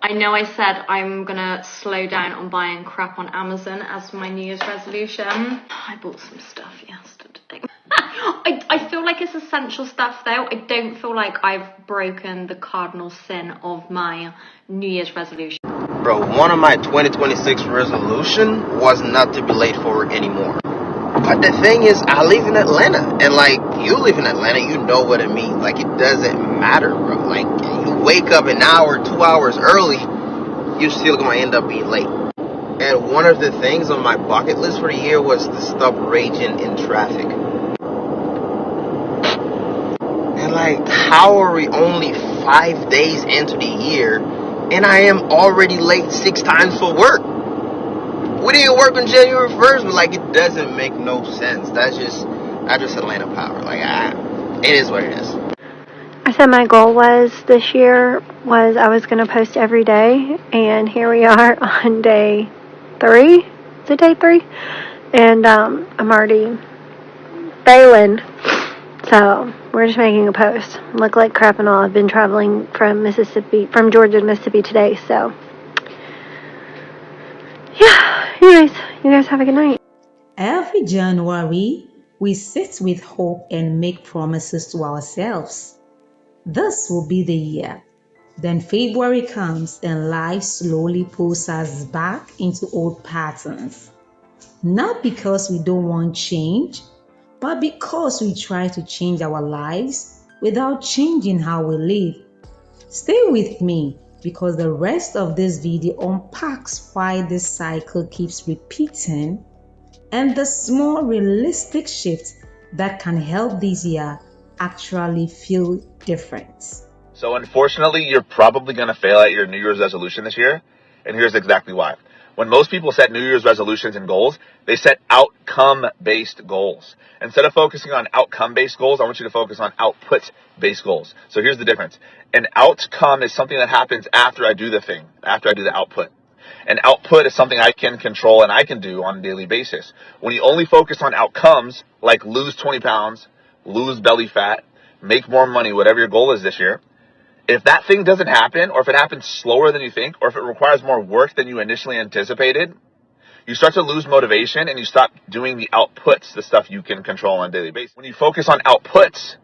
I know I said I'm gonna slow down on buying crap on Amazon as my New Year's resolution. I bought some stuff yesterday. I feel like it's essential stuff though. I don't feel like I've broken the cardinal sin of my New Year's resolution. Bro, one of my 2026 resolution was not to be late for work anymore. But the thing is, I live in Atlanta, and like, you live in Atlanta, you know what it means. Like, it doesn't matter, bro. Like, you wake up an hour, 2 hours early, you're still gonna end up being late. And one of the things on my bucket list for the year was to stop raging in traffic. And like, how are we only 5 days into the year, and I am already late 6 times for work? We didn't work on January 1st, but like, it doesn't make no sense. That's just Atlanta power. Like, it is what it is. I said my goal was this year was I was going to post every day, and here we are on day 3. Is it day 3? And I'm already failing. So we're just making a post. Look like crap and all. I've been traveling from Georgia to Mississippi today, so yeah. Anyways, you guys have a good night. Every January, we sit with hope and make promises to ourselves. This will be the year. Then February comes and life slowly pulls us back into old patterns. Not because we don't want change, but because we try to change our lives without changing how we live. Stay with me, because the rest of this video unpacks why this cycle keeps repeating and the small realistic shift that can help this year actually feel different. So unfortunately, you're probably going to fail at your New Year's resolution this year, and here's exactly why. When most people set New Year's resolutions and goals, they set outcome-based goals. Instead of focusing on outcome-based goals, I want you to focus on output-based goals. So here's the difference. An outcome is something that happens after I do the thing, after I do the output. An output is something I can control and I can do on a daily basis. When you only focus on outcomes, like lose 20 pounds, lose belly fat, make more money, whatever your goal is this year, if that thing doesn't happen, or if it happens slower than you think, or if it requires more work than you initially anticipated, you start to lose motivation and you stop doing the outputs, the stuff you can control on a daily basis. When you focus on outputs,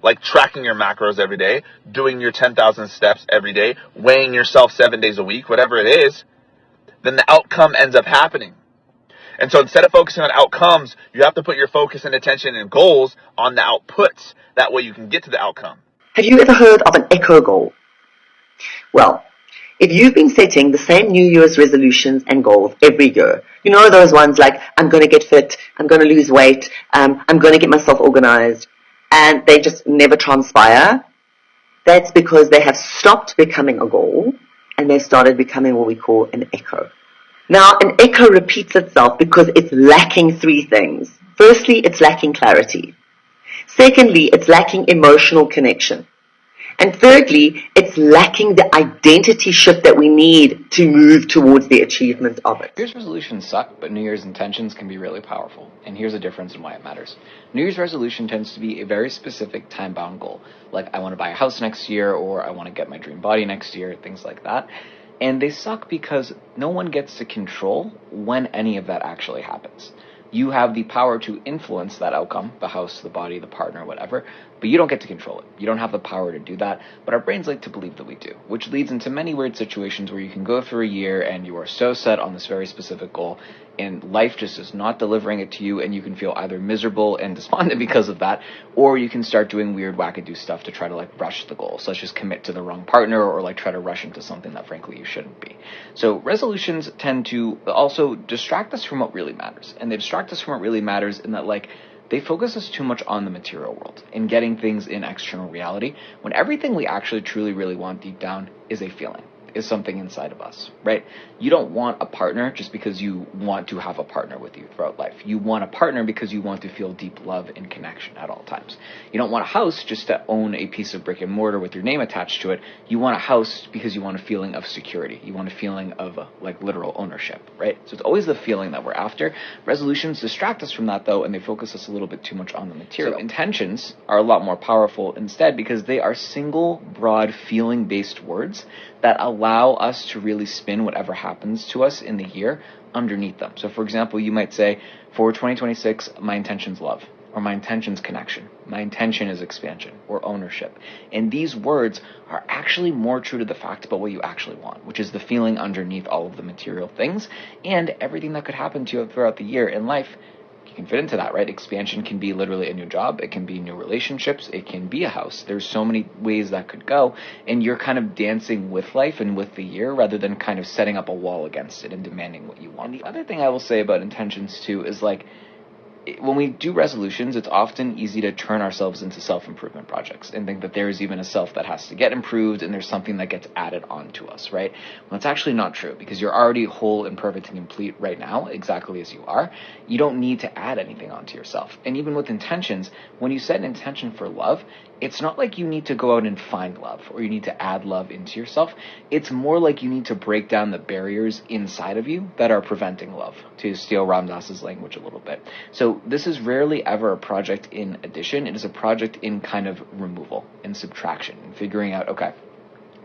like tracking your macros every day, doing your 10,000 steps every day, weighing yourself 7 days a week, whatever it is, then the outcome ends up happening. And so instead of focusing on outcomes, you have to put your focus and attention and goals on the outputs. That way you can get to the outcome. Have you ever heard of an echo goal? Well, if you've been setting the same New Year's resolutions and goals every year, you know those ones like, I'm going to get fit, I'm going to lose weight, I'm going to get myself organized, and they just never transpire, that's because they have stopped becoming a goal and they've started becoming what we call an echo. Now, an echo repeats itself because it's lacking 3 things. Firstly, it's lacking clarity. Secondly, it's lacking emotional connection. And thirdly, it's lacking the identity shift that we need to move towards the achievement of it. New Year's resolutions suck, but New Year's intentions can be really powerful. And here's a difference in why it matters. New Year's resolution tends to be a very specific time-bound goal. Like, I want to buy a house next year, or I want to get my dream body next year, things like that. And they suck because no one gets to control when any of that actually happens. You have the power to influence that outcome, the house, the body, the partner, whatever, but you don't get to control it. You don't have the power to do that, but our brains like to believe that we do, which leads into many weird situations where you can go through a year and you are so set on this very specific goal, and life just is not delivering it to you, and you can feel either miserable and despondent because of that, or you can start doing weird wackadoo stuff to try to rush the goal, such as commit to the wrong partner, or try to rush into something that frankly you shouldn't be. So resolutions tend to also distract us from what really matters, and they distract us from what really matters in that they focus us too much on the material world and getting things in external reality, when everything we actually truly really want deep down is a feeling, is something inside of us, right? You don't want a partner just because you want to have a partner with you throughout life. You want a partner because you want to feel deep love and connection at all times. You don't want a house just to own a piece of brick and mortar with your name attached to it. You want a house because you want a feeling of security. You want a feeling of literal ownership, right? So it's always the feeling that we're after. Resolutions distract us from that though, and they focus us a little bit too much on the material. So intentions are a lot more powerful instead, because they are single, broad, feeling-based words that allow allow us to really spin whatever happens to us in the year underneath them. So for example, you might say, for 2026, my intention's love, or my intention's connection, my intention is expansion or ownership. And these words are actually more true to the fact about what you actually want, which is the feeling underneath all of the material things and everything that could happen to you throughout the year in life. You can fit into that, right? Expansion can be literally a new job. It can be new relationships. It can be a house. There's so many ways that could go. And you're kind of dancing with life and with the year rather than kind of setting up a wall against it and demanding what you want. And the other thing I will say about intentions too is like, when we do resolutions, it's often easy to turn ourselves into self-improvement projects and think that there is even a self that has to get improved and there's something that gets added onto us, right? Well, it's actually not true because you're already whole and perfect and complete right now, exactly as you are. You don't need to add anything onto yourself. And even with intentions, when you set an intention for love, it's not like you need to go out and find love or you need to add love into yourself. It's more like you need to break down the barriers inside of you that are preventing love, to steal Ram Dass's language a little bit. So this is rarely ever a project in addition. It is a project in kind of removal and subtraction and figuring out, okay,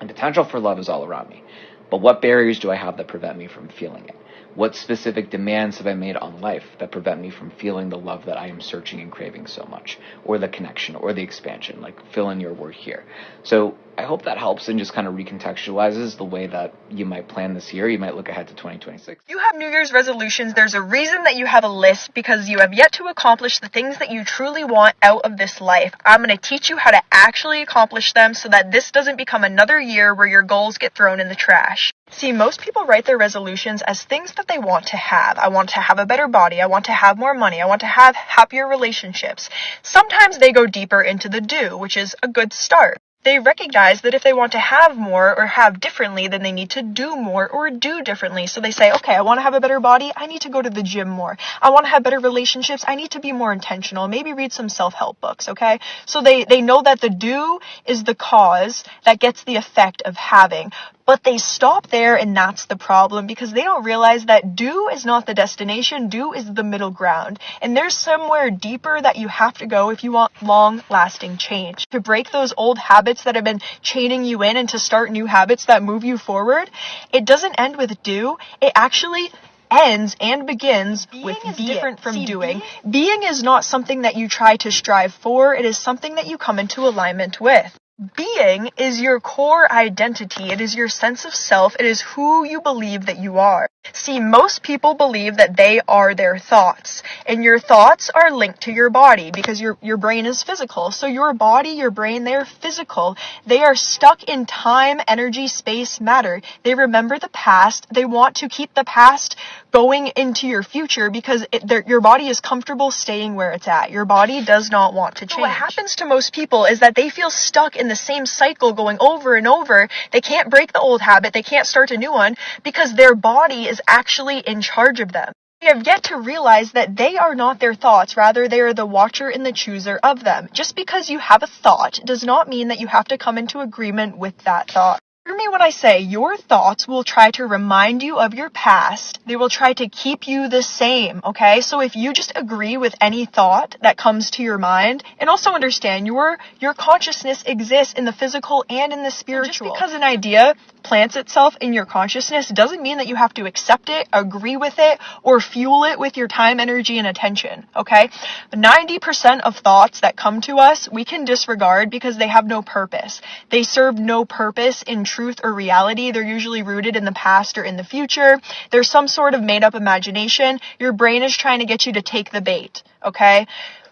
the potential for love is all around me, but what barriers do I have that prevent me from feeling it? What specific demands have I made on life that prevent me from feeling the love that I am searching and craving so much, or the connection, or the expansion, like fill in your word here. So I hope that helps and just kind of recontextualizes the way that you might plan this year. You might look ahead to 2026. You have New Year's resolutions. There's a reason that you have a list, because you have yet to accomplish the things that you truly want out of this life. I'm going to teach you how to actually accomplish them so that this doesn't become another year where your goals get thrown in the trash. See, most people write their resolutions as things that they want to have. I want to have a better body. I want to have more money. I want to have happier relationships. Sometimes they go deeper into the do, which is a good start. They recognize that if they want to have more or have differently, then they need to do more or do differently. So they say, okay, I want to have a better body. I need to go to the gym more. I want to have better relationships. I need to be more intentional. Maybe read some self-help books, okay? So they know that the do is the cause that gets the effect of having. But they stop there, and that's the problem, because they don't realize that do is not the destination. Do is the middle ground. And there's somewhere deeper that you have to go if you want long-lasting change. To break those old habits that have been chaining you in and to start new habits that move you forward, it doesn't end with do. It actually ends and begins with being. Different from doing. Being is not something that you try to strive for. It is something that you come into alignment with. Being is your core identity. It is your sense of self. It is who you believe that you are. See, most people believe that they are their thoughts, and your thoughts are linked to your body because your brain is physical. So your body, your brain, they're physical. They are stuck in time, energy, space, matter. They remember the past. They want to keep the past going into your future because your body is comfortable staying where it's at. Your body does not want to change. So what happens to most people is that they feel stuck in the same cycle going over and over. They can't break the old habit. They can't start a new one because their body is actually in charge of them. They have yet to realize that they are not their thoughts. Rather, they are the watcher and the chooser of them. Just because you have a thought does not mean that you have to come into agreement with that thought. Hear me when I say your thoughts will try to remind you of your past. They will try to keep you the same, okay? So if you just agree with any thought that comes to your mind, and also understand your consciousness exists in the physical and in the spiritual. Just because an idea plants itself in your consciousness doesn't mean that you have to accept it, agree with it, or fuel it with your time, energy, and attention, okay? 90% of thoughts that come to us, we can disregard because they have no purpose. They serve no purpose in truth or reality. They're usually rooted in the past or in the future. There's some sort of made-up imagination. Your brain is trying to get you to take the bait, okay?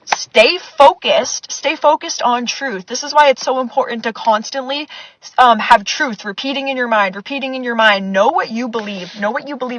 Stay focused on truth. This is why it's so important to constantly have truth repeating in your mind. Know what you believe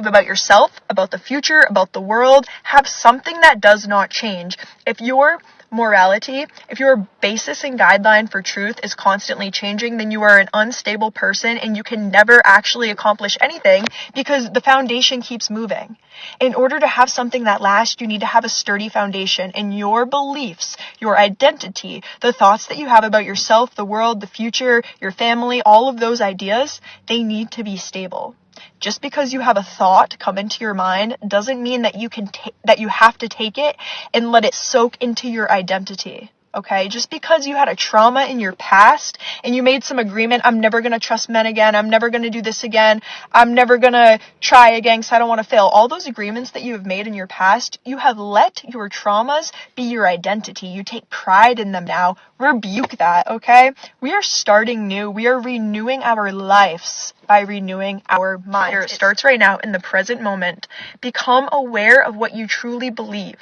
about yourself, about the future, about the world. Have something that does not change. If your morality, if your basis and guideline for truth is constantly changing, then you are an unstable person and you can never actually accomplish anything because the foundation keeps moving. In order to have something that lasts, you need to have a sturdy foundation, and your beliefs, your identity, the thoughts that you have about yourself, the world, the future, your family, all of those ideas, they need to be stable. Just because you have a thought come into your mind doesn't mean that you have to take it and let it soak into your identity. okay? Just because you had a trauma in your past and you made some agreement, I'm never going to trust men again, I'm never going to do this again, I'm never going to try again because I don't want to fail. All those agreements that you have made in your past, you have let your traumas be your identity. You take pride in them now. Rebuke that, okay? We are starting new. We are renewing our lives by renewing our minds. It starts right now in the present moment. Become aware of what you truly believe.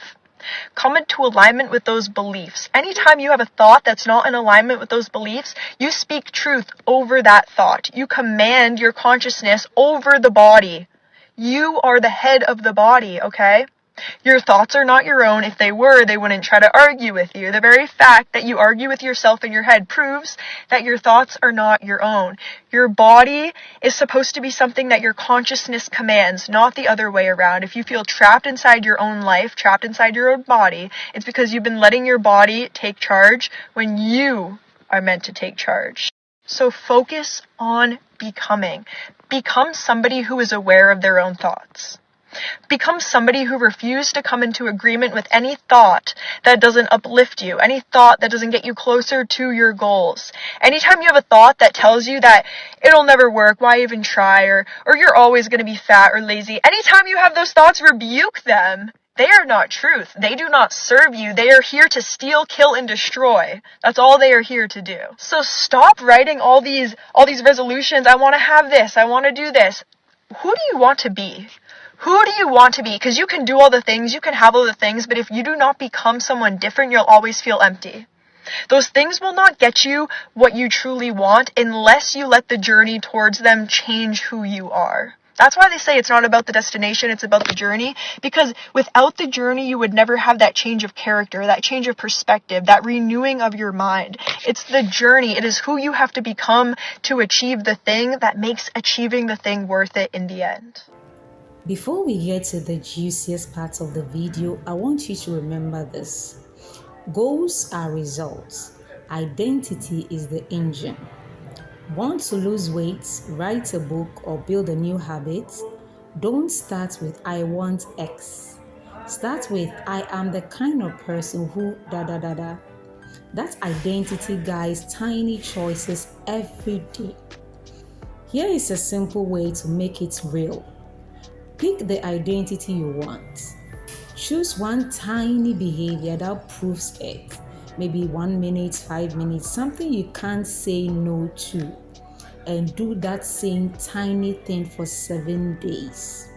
Come into alignment with those beliefs. Anytime you have a thought that's not in alignment with those beliefs, you speak truth over that thought. You command your consciousness over the body. You are the head of the body, okay? Your thoughts are not your own. If they were, they wouldn't try to argue with you. The very fact that you argue with yourself in your head proves that your thoughts are not your own. Your body is supposed to be something that your consciousness commands, not the other way around. If you feel trapped inside your own life, trapped inside your own body, it's because you've been letting your body take charge when you are meant to take charge. So focus on becoming. Become somebody who is aware of their own thoughts. Become somebody who refuses to come into agreement with any thought that doesn't uplift you, any thought that doesn't get you closer to your goals. Anytime you have a thought that tells you that it'll never work, why even try, or you're always going to be fat or lazy, anytime you have those thoughts, rebuke them. They are not truth. They do not serve you. They are here to steal, kill, and destroy. That's all they are here to do. So stop writing all these resolutions. I want to have this. I want to do this. Who do you want to be? Who do you want to be? Because you can do all the things, you can have all the things, but if you do not become someone different, you'll always feel empty. Those things will not get you what you truly want unless you let the journey towards them change who you are. That's why they say it's not about the destination, it's about the journey. Because without the journey, you would never have that change of character, that change of perspective, that renewing of your mind. It's the journey. It is who you have to become to achieve the thing that makes achieving the thing worth it in the end. Before we get to the juiciest part of the video, I want you to remember this. Goals are results. Identity is the engine. Want to lose weight, write a book, or build a new habit? Don't start with I want X. Start with I am the kind of person who That identity guides tiny choices every day. Here is a simple way to make it real. Pick the identity you want. Choose one tiny behavior that proves it. Maybe 1 minute, 5 minutes, something you can't say no to. And do that same tiny thing for 7 days.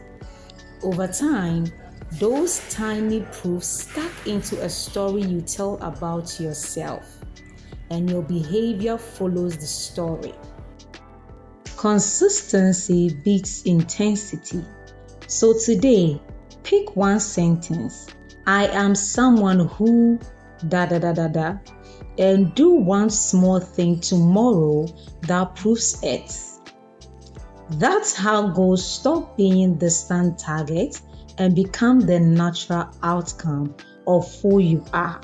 Over time, those tiny proofs stack into a story you tell about yourself. And your behavior follows the story. Consistency beats intensity. So today, pick one sentence. I am someone who and do one small thing tomorrow that proves it. That's how goals stop being distant targets and become the natural outcome of who you are.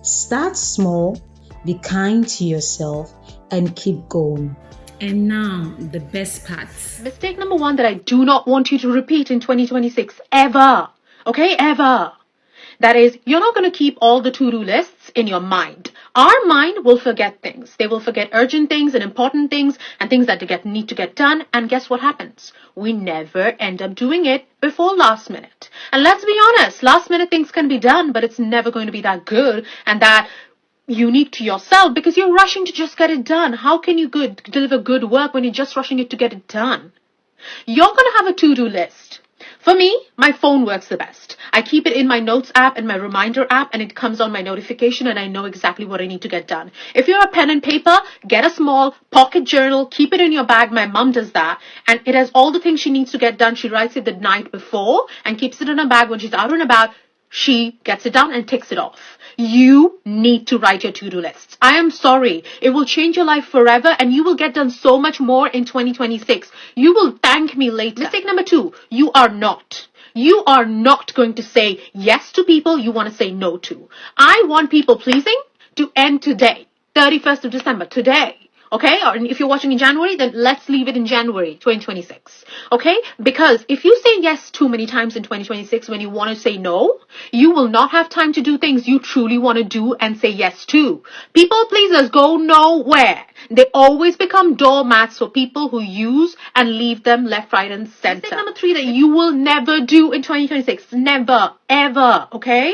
Start small, be kind to yourself, and keep going. And now, the best part. Mistake number 1 that I do not want you to repeat in 2026 ever. Okay, ever. That is, you're not going to keep all the to-do lists in your mind. Our mind will forget things. They will forget urgent things and important things and things that need to get done. And guess what happens? We never end up doing it before last minute. And let's be honest, last minute things can be done, but it's never going to be that good and that unique to yourself because you're rushing to just get it done. How can you deliver good work when you're just rushing it to get it done? You're going to have a to-do list. For me, my phone works the best. I keep it in my notes app and my reminder app and it comes on my notification and I know exactly what I need to get done. If you're a pen and paper, get a small pocket journal, keep it in your bag. My mom does that and it has all the things she needs to get done. She writes it the night before and keeps it in her bag when she's out and about. She gets it done and ticks it off. You need to write your to-do lists. I am sorry. It will change your life forever and you will get done so much more in 2026. You will thank me later. Mistake number 2, you are not going to say yes to people you want to say no to. I want people pleasing to end today, 31st of December, today. Okay? Or if you're watching in January, then let's leave it in January 2026. Okay? Because if you say yes too many times in 2026 when you want to say no, you will not have time to do things you truly want to do and say yes to. People pleasers go nowhere. They always become doormats for people who use and leave them left, right, and center. Mistake number 3 that you will never do in 2026. Never, ever. Okay?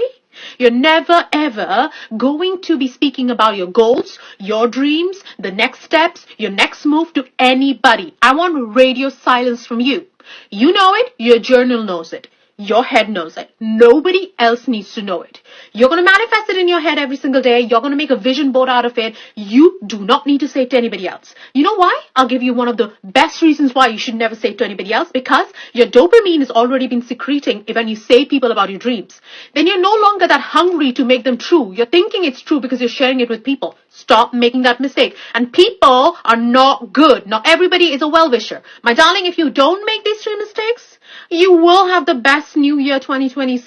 You're never ever going to be speaking about your goals, your dreams, the next steps, your next move to anybody. I want radio silence from you. You know it, your journal knows it. Your head knows it. Nobody else needs to know it. You're going to manifest it in your head every single day. You're going to make a vision board out of it. You do not need to say it to anybody else. You know why? I'll give you one of the best reasons why you should never say it to anybody else. Because your dopamine has already been secreting when you say people about your dreams. Then you're no longer that hungry to make them true. You're thinking it's true because you're sharing it with people. Stop making that mistake. And people are not good. Not everybody is a well-wisher. My darling, if you don't make these 3 mistakes, you will have the best New Year 2026.